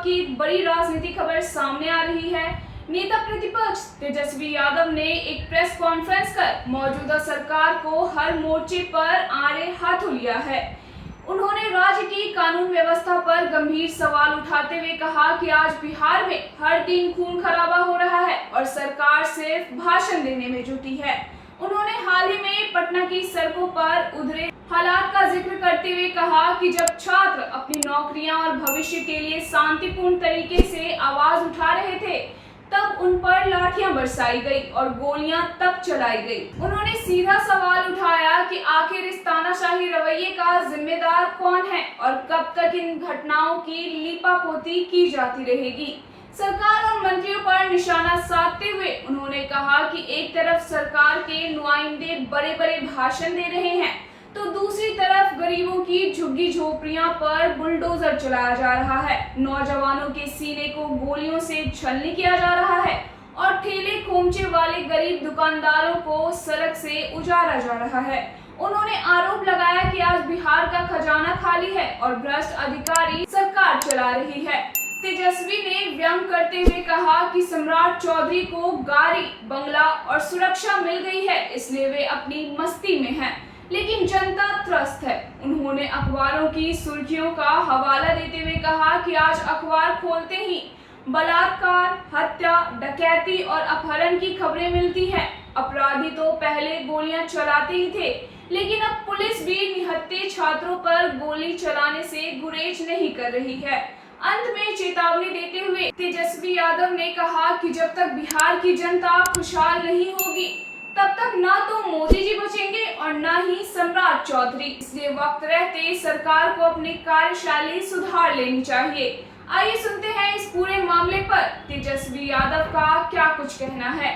की एक बड़ी राजनीतिक खबर सामने आ रही है। नेता प्रतिपक्ष तेजस्वी यादव ने एक प्रेस कॉन्फ्रेंस कर मौजूदा सरकार को हर मोर्चे पर आड़े हाथों लिया है। उन्होंने राज्य की कानून व्यवस्था पर गंभीर सवाल उठाते हुए कहा कि आज बिहार में हर दिन खून खराबा हो रहा है और सरकार सिर्फ भाषण देने में जुटी है। उन्होंने हाल ही में पटना की सड़कों पर उधरे हालात का जिक्र करते हुए कहा कि जब छात्र अपनी नौकरियां और भविष्य के लिए शांतिपूर्ण तरीके से आवाज उठा रहे थे, तब उन पर लाठियां बरसाई गई और गोलियां तब चलाई गई। उन्होंने सीधा सवाल उठाया कि आखिर इस तानाशाही रवैये का जिम्मेदार कौन है और कब तक इन घटनाओं की लीपापोती की जाती रहेगी। सरकार और मंत्रियों पर निशाना साधते हुए उन्होंने कहा कि एक तरफ सरकार के नुमाइंदे बड़े बड़े भाषण दे रहे हैं, तो दूसरी तरफ गरीबों की झुग्गी झोपड़ियां पर बुलडोजर चलाया जा रहा है, नौजवानों के सीने को गोलियों से छलनी किया जा रहा है और ठेले खोमचे वाले गरीब दुकानदारों को सड़क से उजाड़ा जा रहा है। उन्होंने आरोप लगाया कि आज बिहार का खजाना खाली है और भ्रष्ट अधिकारी सरकार चला रही है। तेजस्वी ने व्यंग करते हुए कहा कि सम्राट चौधरी को गाड़ी, बंगला और सुरक्षा मिल गई है, इसलिए वे अपनी मस्ती में हैं, लेकिन जनता त्रस्त है। उन्होंने अखबारों की सुर्खियों का हवाला देते हुए कहा कि आज अखबार खोलते ही बलात्कार, हत्या, डकैती और अपहरण की खबरें मिलती हैं। अपराधी तो पहले गोलियां चलाते ही थे, लेकिन अब पुलिस भी निहत्थे छात्रों पर गोली चलाने से गुरेज नहीं कर रही है। अंत में चेतावनी देते हुए तेजस्वी यादव ने कहा कि जब तक बिहार की जनता खुशहाल नहीं होगी, तब तक ना तो मोदी जी बचेंगे और ना ही सम्राट चौधरी। इसलिए वक्त रहते सरकार को अपनी कार्यशैली सुधार लेनी चाहिए। आइए सुनते हैं इस पूरे मामले पर तेजस्वी यादव का क्या कुछ कहना है।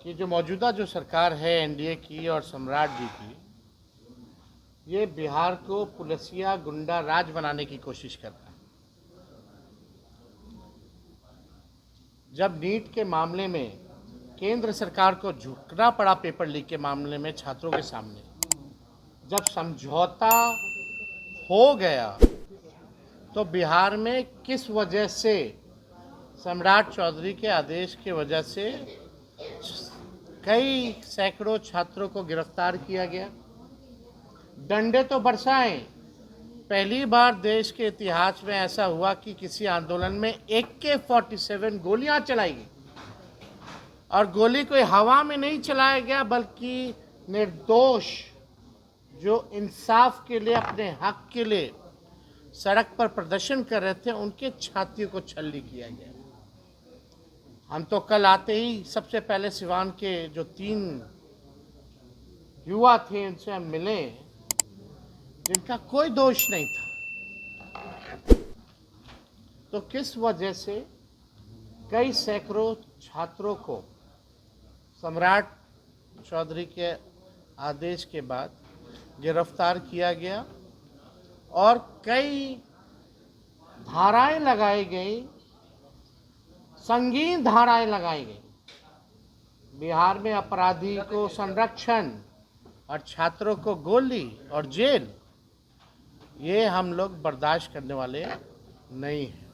कि जो मौजूदा जो सरकार है एनडीए की और सम्राट जी की, ये बिहार को पुलिसिया गुंडा राज बनाने की कोशिश कर रहा है। जब नीट के मामले में केंद्र सरकार को झुकना पड़ा पेपर लीक के मामले में छात्रों के सामने, जब समझौता हो गया, तो बिहार में किस वजह से सम्राट चौधरी के आदेश की वजह से कई सैकड़ों छात्रों को गिरफ्तार किया गया, डंडे तो बरसाए। पहली बार देश के इतिहास में ऐसा हुआ कि किसी आंदोलन में AK-47 गोलियां चलाई गई और गोली कोई हवा में नहीं चलाया गया, बल्कि निर्दोष जो इंसाफ के लिए, अपने हक के लिए सड़क पर प्रदर्शन कर रहे थे, उनके छातियों को छलनी किया गया। हम तो कल आते ही सबसे पहले सिवान के जो 3 युवा थे, उनसे हम मिले, जिनका कोई दोष नहीं था। तो किस वजह से कई सैकड़ों छात्रों को सम्राट चौधरी के आदेश के बाद गिरफ्तार किया गया और कई धाराएं लगाई गई, संगीन धाराएं लगाई गई। बिहार में अपराधी को संरक्षण और छात्रों को गोली और जेल, ये हम लोग बर्दाश्त करने वाले नहीं हैं।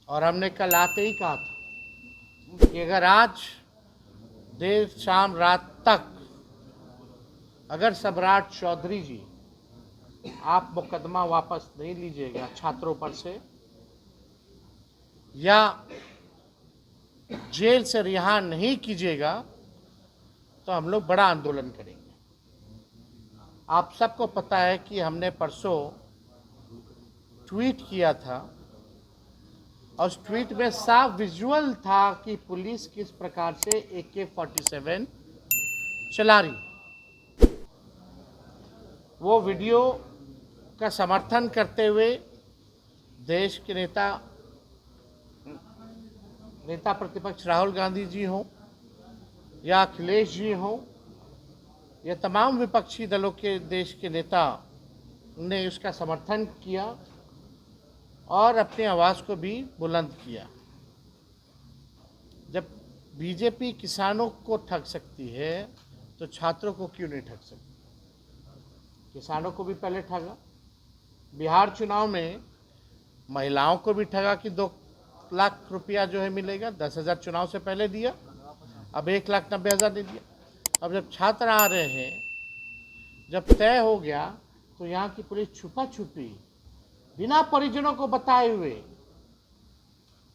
और हमने कल आते ही कहा था कि अगर आज देर शाम रात तक अगर सम्राट चौधरी जी आप मुकदमा वापस नहीं लीजिएगा छात्रों पर से, या जेल से रिहा नहीं कीजिएगा, तो हम लोग बड़ा आंदोलन करेंगे। आप सबको पता है कि हमने परसों ट्वीट किया था और उस ट्वीट में साफ विजुअल था कि पुलिस किस प्रकार से AK-47 चला रही। वो वीडियो का समर्थन करते हुए देश के नेता प्रतिपक्ष राहुल गांधी जी हों या अखिलेश जी हों, ये तमाम विपक्षी दलों के देश के नेता ने उसका समर्थन किया और अपनी आवाज़ को भी बुलंद किया। जब बीजेपी किसानों को ठग सकती है, तो छात्रों को क्यों नहीं ठग सकती? किसानों को भी पहले ठगा। बिहार चुनाव में महिलाओं को भी ठगा कि 2 लाख रुपया जो है मिलेगा, 10,000 चुनाव से पहले दिया, अब 1,90,000 दे दिया। अब जब छात्र आ रहे हैं, जब तय हो गया तो यहाँ की पुलिस छुपा छुपी बिना परिजनों को बताए हुए,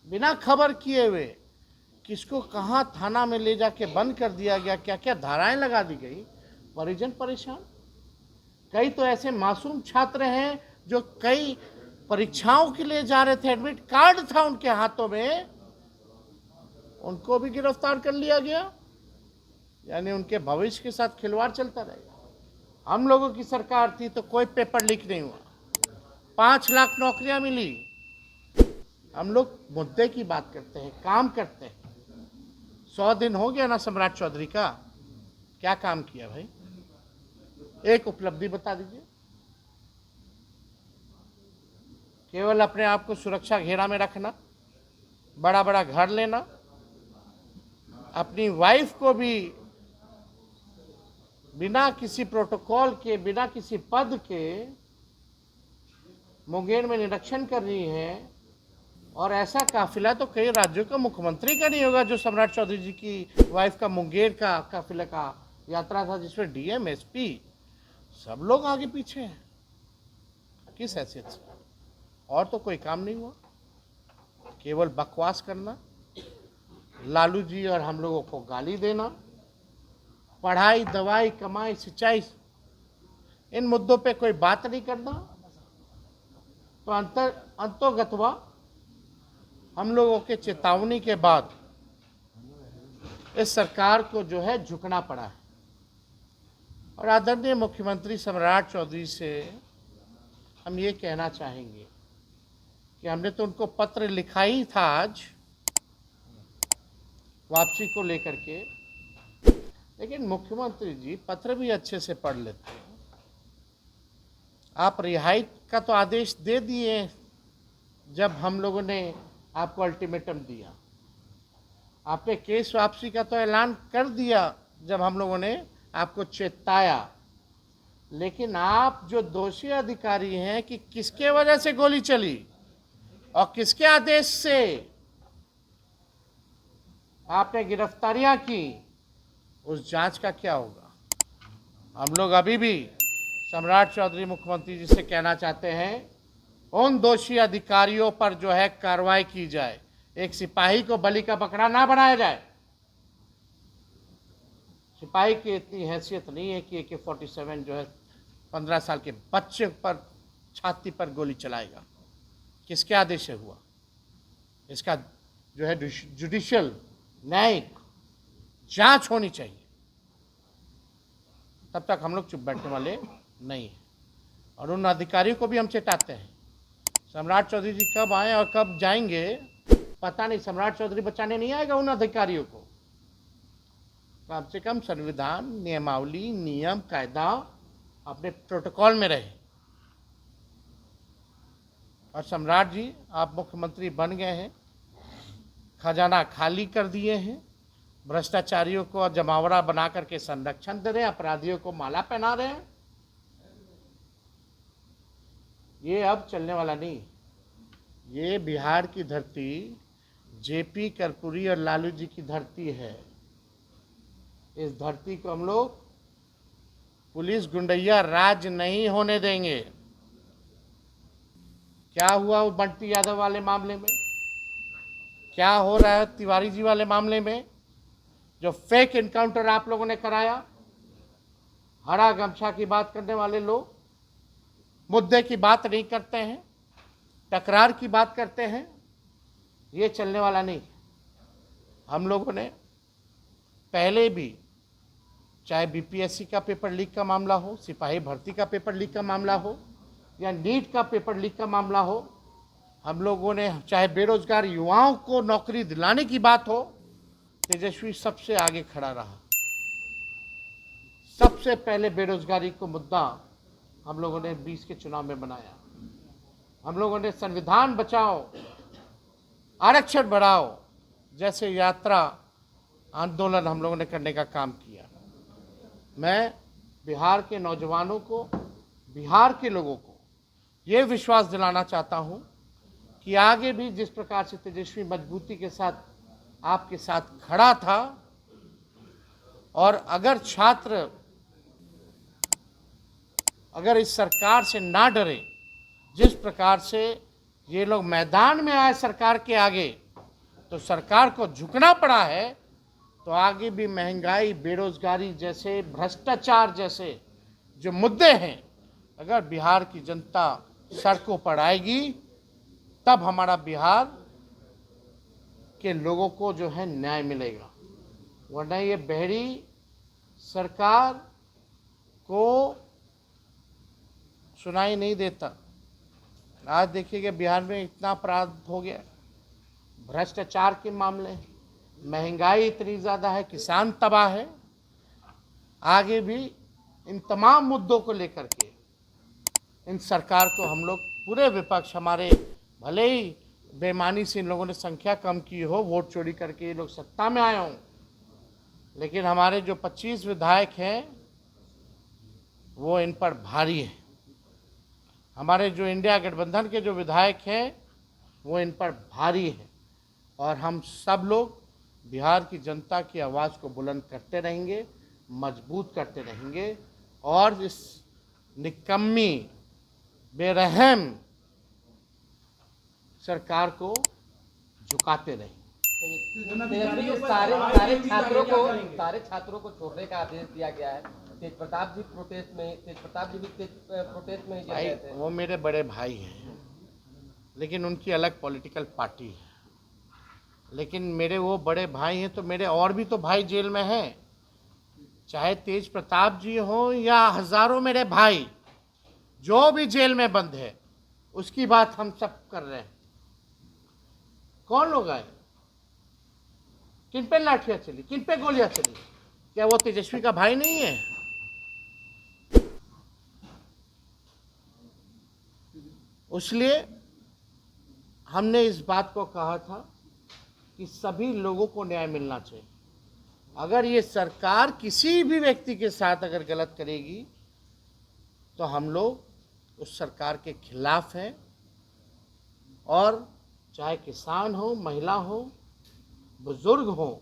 बिना खबर किए हुए किसको कहाँ थाना में ले जाके बंद कर दिया गया, क्या क्या धाराएं लगा दी गई, परिजन परेशान। कई तो ऐसे मासूम छात्र हैं जो कई परीक्षाओं के लिए जा रहे थे, एडमिट कार्ड था उनके हाथों में, उनको भी गिरफ्तार कर लिया गया। यानी उनके भविष्य के साथ खिलवाड़ चलता रहेगा। हम लोगों की सरकार थी तो कोई पेपर लीक नहीं हुआ, 5 लाख नौकरियां मिली। हम लोग मुद्दे की बात करते हैं, काम करते हैं। 100 दिन हो गया ना सम्राट चौधरी का, क्या काम किया भाई? एक उपलब्धि बता दीजिए। केवल अपने आप को सुरक्षा घेरा में रखना, बड़ा बड़ा घर लेना, अपनी वाइफ को भी बिना किसी प्रोटोकॉल के, बिना किसी पद के मुंगेर में निरीक्षण कर रही है। और ऐसा काफिला तो कई राज्यों का मुख्यमंत्री का नहीं होगा जो सम्राट चौधरी जी की वाइफ का मुंगेर का काफिला का यात्रा था, जिसमें डीएम, एसपी सब लोग आगे पीछे हैं। किस हैसियत से? और तो कोई काम नहीं हुआ, केवल बकवास करना, लालू जी और हम लोगों को गाली देना, पढ़ाई, दवाई, कमाई, सिंचाई, इन मुद्दों पे कोई बात नहीं करना। तो अंतोगत्वा हम लोगों के चेतावनी के बाद इस सरकार को जो है झुकना पड़ा है। और आदरणीय मुख्यमंत्री सम्राट चौधरी से हम ये कहना चाहेंगे कि हमने तो उनको पत्र लिखा ही था आज वापसी को लेकर के, लेकिन मुख्यमंत्री जी पत्र भी अच्छे से पढ़ लेते हैं। आप रिहाई का तो आदेश दे दिए जब हम लोगों ने आपको अल्टीमेटम दिया, आपने केस वापसी का तो ऐलान कर दिया जब हम लोगों ने आपको चेताया, लेकिन आप जो दोषी अधिकारी हैं कि किसके वजह से गोली चली और किसके आदेश से आपने गिरफ्तारियां की, उस जांच का क्या होगा? हम लोग अभी भी सम्राट चौधरी मुख्यमंत्री जी से कहना चाहते हैं, उन दोषी अधिकारियों पर जो है कार्रवाई की जाए। एक सिपाही को बलि का बकरा ना बनाया जाए। सिपाही की इतनी हैसियत नहीं है कि AK-47 जो है 15 साल के बच्चे पर छाती पर गोली चलाएगा। किसके आदेश से हुआ? इसका जो है जुडिशियल, न्यायिक जांच होनी चाहिए। तब तक हम लोग चुप बैठने वाले नहीं हैं। और उन अधिकारियों को भी हम चेताते हैं, सम्राट चौधरी जी कब आए और कब जाएंगे पता नहीं। सम्राट चौधरी बचाने नहीं आएगा उन अधिकारियों को। कम से कम संविधान, नियमावली, नियम, कायदा अपने प्रोटोकॉल में रहे। और सम्राट जी, आप मुख्यमंत्री बन गए हैं, खजाना खाली कर दिए हैं, भ्रष्टाचारियों को जमावड़ा बना करके संरक्षण दे रहे हैं, अपराधियों को माला पहना रहे हैं। ये अब चलने वाला नहीं। ये बिहार की धरती जेपी कर्पूरी और लालू जी की धरती है। इस धरती को हम लोग पुलिस गुंडैया राज नहीं होने देंगे। क्या हुआ वो बंटी यादव वाले मामले में, क्या हो रहा है तिवारी जी वाले मामले में, जो फेक एनकाउंटर आप लोगों ने कराया। हरा गमछा की बात करने वाले लोग मुद्दे की बात नहीं करते हैं, टकरार की बात करते हैं। ये चलने वाला नहीं। हम लोगों ने पहले भी, चाहे बीपीएससी का पेपर लीक का मामला हो, सिपाही भर्ती का पेपर लीक का मामला हो, या नीट का पेपर लीक का मामला हो, हम लोगों ने, चाहे बेरोजगार युवाओं को नौकरी दिलाने की बात हो, तेजस्वी सबसे आगे खड़ा रहा। सबसे पहले बेरोजगारी को मुद्दा हम लोगों ने 20 के चुनाव में बनाया। हम लोगों ने संविधान बचाओ, आरक्षण बढ़ाओ जैसे यात्रा आंदोलन हम लोगों ने करने का काम किया। मैं बिहार के नौजवानों को, बिहार के लोगों को ये विश्वास दिलाना चाहता हूँ कि आगे भी जिस प्रकार से तेजस्वी मजबूती के साथ आपके साथ खड़ा था, और अगर छात्र अगर इस सरकार से ना डरे, जिस प्रकार से ये लोग मैदान में आए सरकार के आगे, तो सरकार को झुकना पड़ा है, तो आगे भी महंगाई, बेरोजगारी जैसे, भ्रष्टाचार जैसे जो मुद्दे हैं, अगर बिहार की जनता सड़कों पर आएगी, तब हमारा बिहार के लोगों को जो है न्याय मिलेगा। वरना ये बहरी सरकार को सुनाई नहीं देता। आज देखिएगा बिहार में इतना अपराध हो गया, भ्रष्टाचार के मामले, महंगाई इतनी ज़्यादा है, किसान तबाह है। आगे भी इन तमाम मुद्दों को लेकर के इन सरकार को हम लोग, पूरे विपक्ष, हमारे भले ही बेईमानी से इन लोगों ने संख्या कम की हो, वोट चोरी करके ये लोग सत्ता में आए हों, लेकिन हमारे जो 25 विधायक हैं वो इन पर भारी है। हमारे जो इंडिया गठबंधन के जो विधायक हैं वो इन पर भारी है, और हम सब लोग बिहार की जनता की आवाज़ को बुलंद करते रहेंगे, मजबूत करते रहेंगे, और इस निकम्मी, बेरहम सरकार को झुकाते रहेंगे। सारे छात्रों को छोड़ने का आदेश दिया गया है। तेज प्रताप जी भी प्रोटेस्ट में भाई वो मेरे बड़े भाई हैं, लेकिन उनकी अलग पॉलिटिकल पार्टी है। लेकिन मेरे वो बड़े भाई हैं तो मेरे और भी तो भाई जेल में हैं, चाहे तेज प्रताप जी हो या हजारों मेरे भाई जो भी जेल में बंद है, उसकी बात हम सब कर रहे हैं। कौन लोग आए, किन पे लाठियां चली, किन पे गोलियां चली? क्या वो तेजस्वी का भाई नहीं है? इसलिए हमने इस बात को कहा था कि सभी लोगों को न्याय मिलना चाहिए। अगर ये सरकार किसी भी व्यक्ति के साथ अगर गलत करेगी तो हम लोग उस सरकार के खिलाफ हैं, और चाहे किसान हो, महिला हो, बुजुर्ग हो,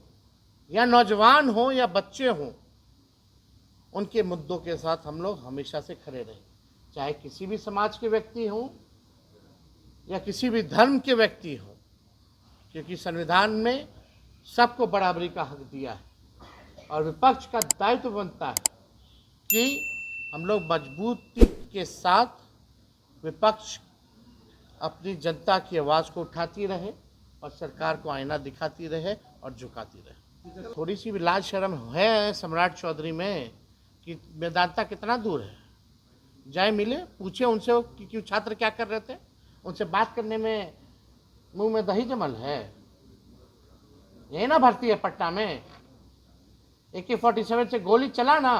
या नौजवान हो, या बच्चे हों, उनके मुद्दों के साथ हम लोग हमेशा से खड़े रहे, चाहे किसी भी समाज के व्यक्ति हों या किसी भी धर्म के व्यक्ति हों, क्योंकि संविधान में सबको बराबरी का हक दिया है, और विपक्ष का दायित्व बनता है कि हम लोग मजबूती के साथ विपक्ष अपनी जनता की आवाज़ को उठाती रहे और सरकार को आईना दिखाती रहे और झुकाती रहे। थोड़ी सी भी लाज शर्म है सम्राट चौधरी में कि वेदांता कितना दूर है, जाए मिले, पूछे उनसे कि क्यों छात्र क्या कर रहे थे, उनसे बात करने में मुंह में दही जमल है। यही ना भर्ती है पटना में, AK-47 से गोली चला ना,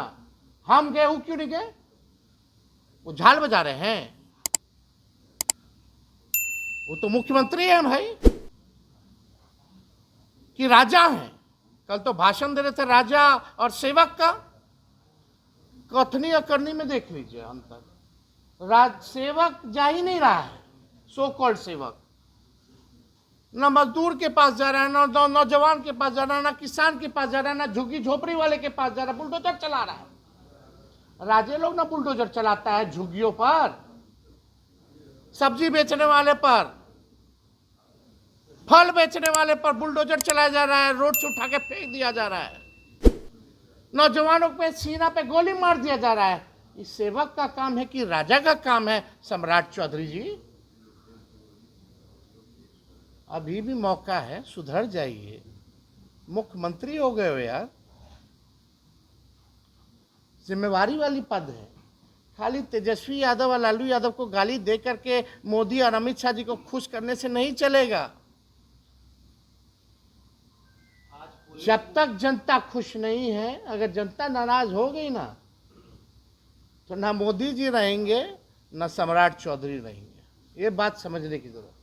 हम गए, वो क्यों नहीं गए? वो झाल बजा रहे हैं, वो तो मुख्यमंत्री हैं भाई, कि राजा हैं। कल तो भाषण दे रहे थे राजा और सेवक का, कथनी और करनी में देख लीजिए अंतर। सेवक जा ही नहीं रहा है, सो कॉल्ड सेवक, ना मजदूर के पास जा रहा है, ना नौजवान के पास जा रहा है, ना किसान के पास जा रहा है, ना झुग्गी झोपड़ी वाले के पास जा रहा है, बुलडोजर चला रहा है। राजे लोग ना बुलडोजर चलाता है झुग्गियों पर, सब्जी बेचने वाले पर, फल बेचने वाले पर बुलडोजर चलाया जा रहा है, रोड से उठा के फेंक दिया जा रहा है, नौजवानों पे सीना पे गोली मार दिया जा रहा है। इस सेवक का काम है कि राजा का काम है? सम्राट चौधरी जी, अभी भी मौका है, सुधर जाइए, मुख्यमंत्री हो गए हो यार, जिम्मेवारी वाली पद है। खाली तेजस्वी यादव और लालू यादव को गाली दे करके मोदी और अमित शाह जी को खुश करने से नहीं चलेगा। जब तक जनता खुश नहीं है, अगर जनता नाराज हो गई ना, तो ना मोदी जी रहेंगे ना सम्राट चौधरी रहेंगे। ये बात समझने की जरूरत है।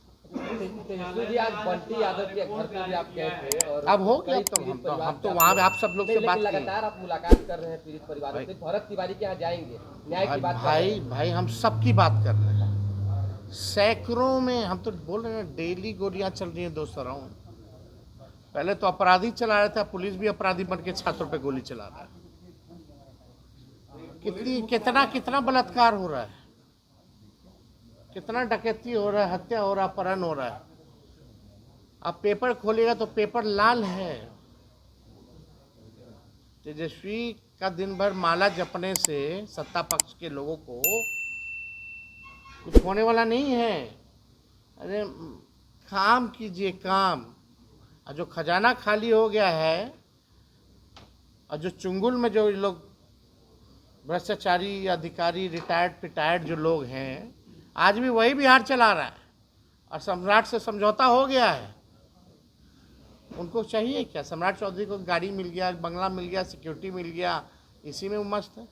तेजस्वी जी आज बंटी यादव के घर पर भी आप गए थे, और अब हो गया तो हम तो वहाँ आप सब लोग से बात किए। लगातार आप मुलाकात कर रहे हैं पीड़ित परिवारों से, भरत तिवारी के यहाँ जाएंगे, न्याय की बात भाई हम सबकी बात कर रहे हैं, सैकड़ों में, हम तो बोल रहे हैं डेली गोलियां चल रही हैं 200 राउंड। पहले तो अपराधी चला रहा था, पुलिस भी अपराधी बन के छात्रों पे गोली चला रहा है। कितना बलात्कार हो रहा है, कितना डकैती हो रहा है, हत्या हो रहा है, अपहरण हो रहा है। आप पेपर खोलेगा तो पेपर लाल है। तेजस्वी का दिन भर माला जपने से सत्ता पक्ष के लोगों को कुछ होने वाला नहीं है। अरे काम कीजिए, काम। और जो खजाना खाली हो गया है, और जो चुंगुल में जो लोग भ्रष्टाचारी अधिकारी रिटायर्ड जो लोग हैं, आज भी वही बिहार चला रहा है। और सम्राट से समझौता हो गया है। उनको चाहिए क्या? सम्राट चौधरी को गाड़ी मिल गया, बंगला मिल गया, सिक्योरिटी मिल गया, इसी में वो मस्त है।